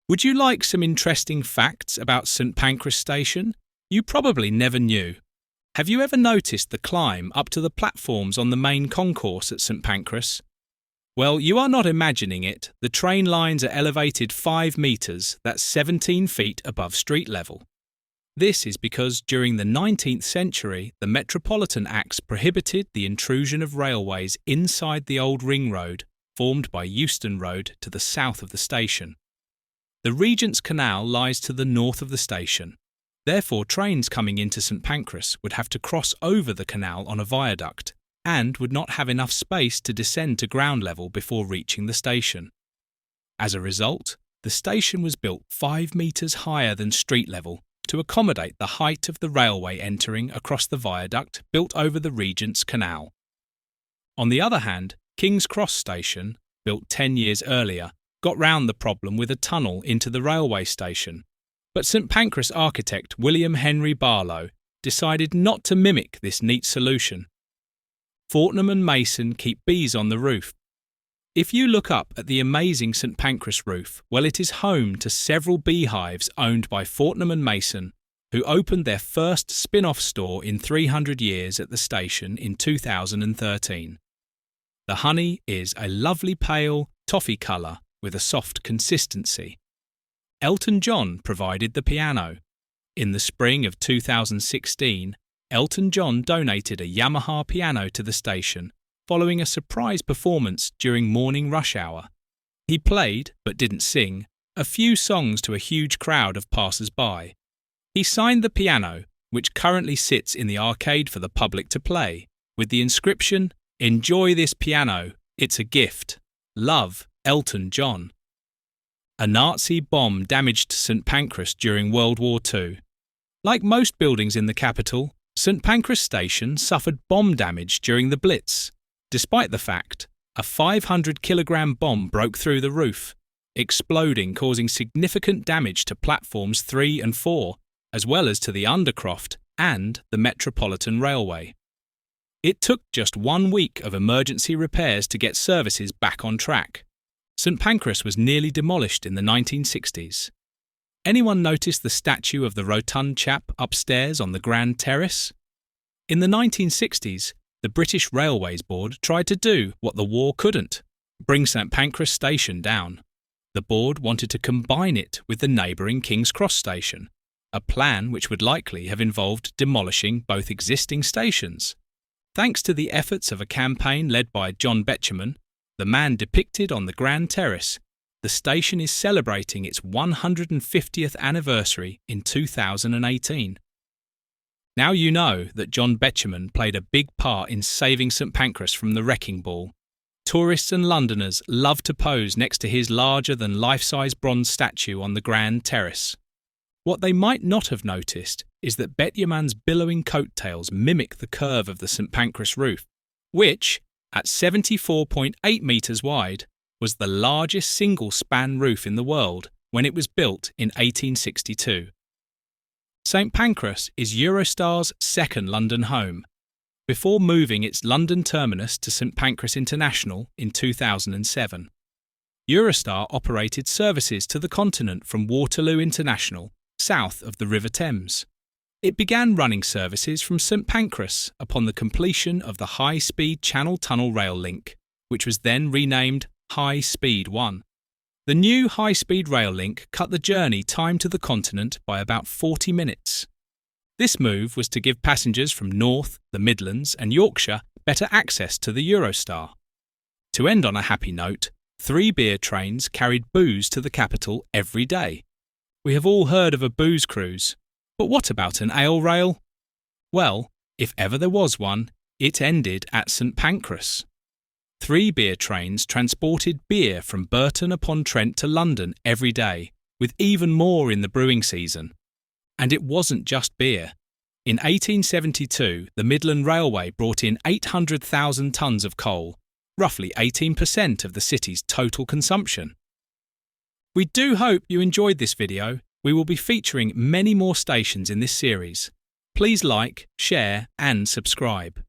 Would you like some interesting facts about St Pancras Station? You probably never knew. Have you ever noticed the climb up to the platforms on the main concourse at St Pancras? Well, you are not imagining it. The train lines are elevated 5 metres, that's 17 feet above street level. This is because during the 19th century, the Metropolitan Acts prohibited the intrusion of railways inside the old ring road formed by Euston Road to the south of the station. The Regent's Canal lies to the north of the station. Therefore, trains coming into St Pancras would have to cross over the canal on a viaduct and would not have enough space to descend to ground level before reaching the station. As a result, the station was built 5 metres higher than street level to accommodate the height of the railway entering across the viaduct built over the Regent's Canal. On the other hand, King's Cross Station, built 10 years earlier, got round the problem with a tunnel into the railway station. But St Pancras architect William Henry Barlow decided not to mimic this neat solution. Fortnum and Mason keep bees on the roof. If you look up at the amazing St Pancras roof, well, it is home to several beehives owned by Fortnum and Mason, who opened their first spin-off store in 300 years at the station in 2013. The honey is a lovely pale toffee colour with a soft consistency. Elton John provided the piano. In the spring of 2016, Elton John donated a Yamaha piano to the station following a surprise performance during morning rush hour. He played, but didn't sing, a few songs to a huge crowd of passers-by. He signed the piano, which currently sits in the arcade for the public to play, with the inscription, "Enjoy this piano, it's a gift. Love, Elton John." A Nazi bomb damaged St Pancras during World War II. Like most buildings in the capital, St Pancras Station suffered bomb damage during the Blitz. Despite the fact, a 500-kilogram bomb broke through the roof, exploding, causing significant damage to platforms 3 and 4, as well as to the undercroft and the Metropolitan Railway. It took just 1 week of emergency repairs to get services back on track. St Pancras was nearly demolished in the 1960s. Anyone notice the statue of the rotund chap upstairs on the Grand Terrace? In the 1960s, the British Railways Board tried to do what the war couldn't, bring St Pancras Station down. The board wanted to combine it with the neighbouring King's Cross Station, a plan which would likely have involved demolishing both existing stations. Thanks to the efforts of a campaign led by John Betjeman, the man depicted on the Grand Terrace, the station is celebrating its 150th anniversary in 2018. Now you know that John Betjeman played a big part in saving St Pancras from the wrecking ball. Tourists and Londoners love to pose next to his larger-than-life-size bronze statue on the Grand Terrace. What they might not have noticed is that Betjeman's billowing coattails mimic the curve of the St Pancras roof, which, at 74.8 metres wide, was the largest single-span roof in the world when it was built in 1862. St Pancras is Eurostar's second London home. Before moving its London terminus to St Pancras International in 2007, Eurostar operated services to the continent from Waterloo International, south of the River Thames. It began running services from St Pancras upon the completion of the high-speed Channel Tunnel rail link, which was then renamed High Speed 1. The new high-speed rail link cut the journey time to the continent by about 40 minutes. This move was to give passengers from North, the Midlands and Yorkshire better access to the Eurostar. To end on a happy note, 3 beer trains carried booze to the capital every day. We have all heard of a booze cruise. But what about an ale rail? Well, if ever there was one, it ended at St Pancras. 3 beer trains transported beer from Burton-on-Trent to London every day, with even more in the brewing season. And it wasn't just beer. In 1872, the Midland Railway brought in 800,000 tonnes of coal, roughly 18% of the city's total consumption. We do hope you enjoyed this video. We will be featuring many more stations in this series. Please like, share and subscribe.